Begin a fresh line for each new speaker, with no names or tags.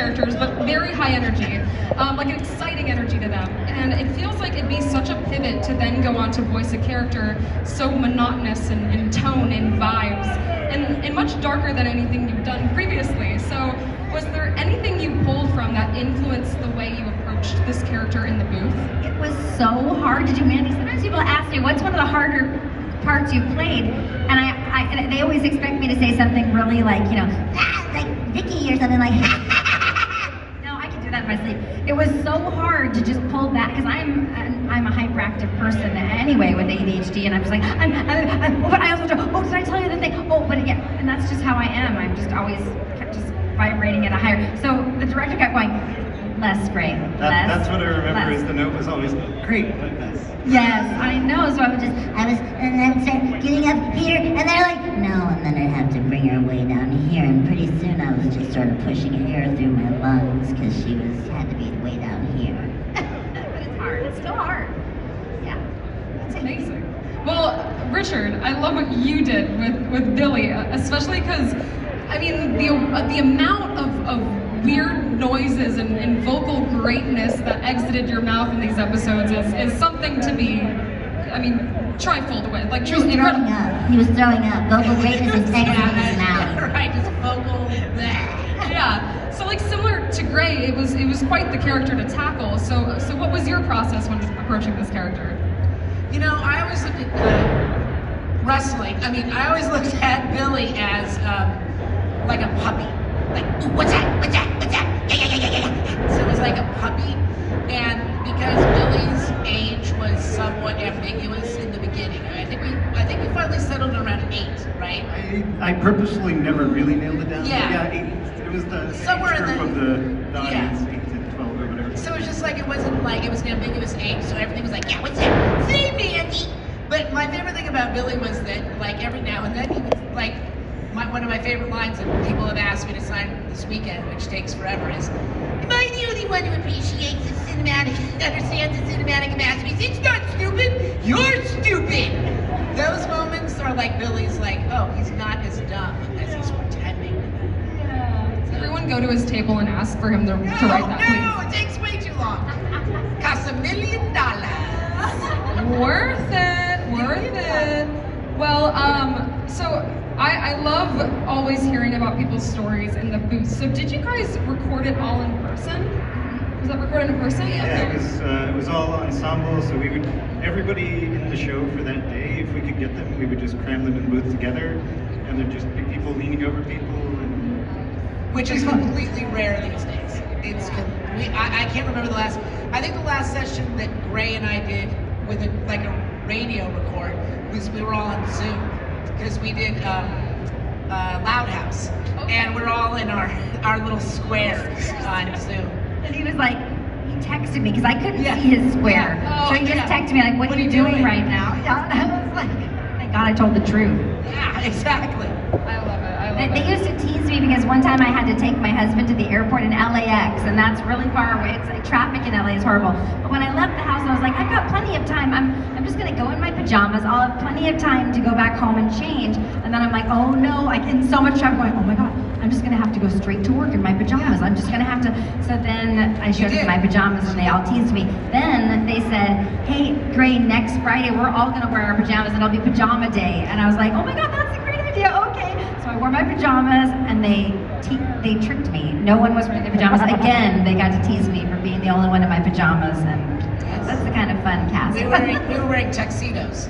characters, but very high energy, like an exciting energy to them. And it feels like it'd be such a pivot to then go on to voice a character so monotonous in tone and vibes, and much darker than anything you've done previously. So was there anything you pulled from that influenced the way you approached this character in the booth?
It was so hard to do, Mandy. Sometimes people ask me, what's one of the harder parts you've played? And they always expect me to say something really like, like Vicky or something like, no, I can do that in my sleep. It was so hard to just pull back, because I'm a hyperactive person anyway with ADHD, and I'm just like, but I also do, oh, did I tell you the thing? Oh, but yeah, and that's just how I am. I'm just always kept just vibrating at a higher. So the director kept going, less, great, less.
That's what I remember,
less.
is the note was always, great, but less.
Yes, I know, so I would and I would start getting up here, and they're like, no, and then I'd have to bring her way down here, and pretty soon I was just sort of pushing air through my lungs, because she had to be way down here. But it's hard, it's still hard. Yeah.
That's amazing. Well, Richard, I love what you did with Billy, especially because, I mean, the amount of weird noises and vocal greatness that exited your mouth in these episodes is something to be, I mean, trifled with. Like, truly incredible.
He was throwing up. Vocal greatness is exiting his mouth.
Right, just vocal.
Yeah. So, like, similar to Gray, it was quite the character to tackle. So what was your process when approaching this character?
I always looked at wrestling. I mean, I always looked at Billy as like a puppy. Like, ooh, what's that? What's that? What's that? Yeah. So it was like a puppy, and because Billy's age was somewhat ambiguous in the beginning, I think we finally settled around 8, right?
I purposely never really nailed it down.
Yeah.
8. It was the
Somewhere in
age group of the audience, 8 to 12 or whatever.
So it's just like it wasn't like it was an ambiguous age, so everything was like, yeah, what's that? Say, Mandy. But my favorite thing about Billy was that, like, every now and then he would, like, one of my favorite lines that people have asked me to sign this weekend, which takes forever, is, am I the only one who appreciates the cinematic, understands the cinematic masterpiece? It's not stupid, you're stupid! Those moments are like Billy's like, oh, he's not as dumb as he's pretending to be.
Yeah. So everyone go to his table and ask for him to write that, please.
No, it takes way too long. Costs $1 million.
Worth it. Well, so I love always hearing about people's stories in the booth. So did you guys record it all in person? Was that recorded in person?
Yeah, it was all ensemble, so everybody in the show for that day, if we could get them, we would just cram them in the booth together, and there'd just be people leaning over people.
Which is completely rare these days. I can't remember I think the last session that Gray and I did with a radio record was we were all on Zoom, because we did Loud House, and we're all in our little squares on Zoom.
And he was like, he texted me, because I couldn't see his square.
Yeah.
So he just texted me like, what are you doing right now? Yeah. And I was like, thank God I told the truth.
Yeah, exactly.
I love it.
They used to tease me because one time I had to take my husband to the airport in LAX, and that's really far away. It's like traffic in LA is horrible. But when I left the house, I was like, I've got plenty of time. I'm just gonna go in my pajamas. I'll have plenty of time to go back home and change. And then I'm like, oh no, I in so much traffic going, oh my God, I'm just gonna have to go straight to work in my pajamas. I'm just gonna have to. So then I showed up in my pajamas, and they all teased me. Then they said, hey, Gray, next Friday we're all gonna wear our pajamas, and it'll be pajama day. And I was like, oh my God, that's a great idea. Okay. So I wore my pajamas, and they tricked me. No one was wearing their pajamas. Again, they got to tease me for being the only one in my pajamas, and that's the kind of fun cast.
We were wearing tuxedos.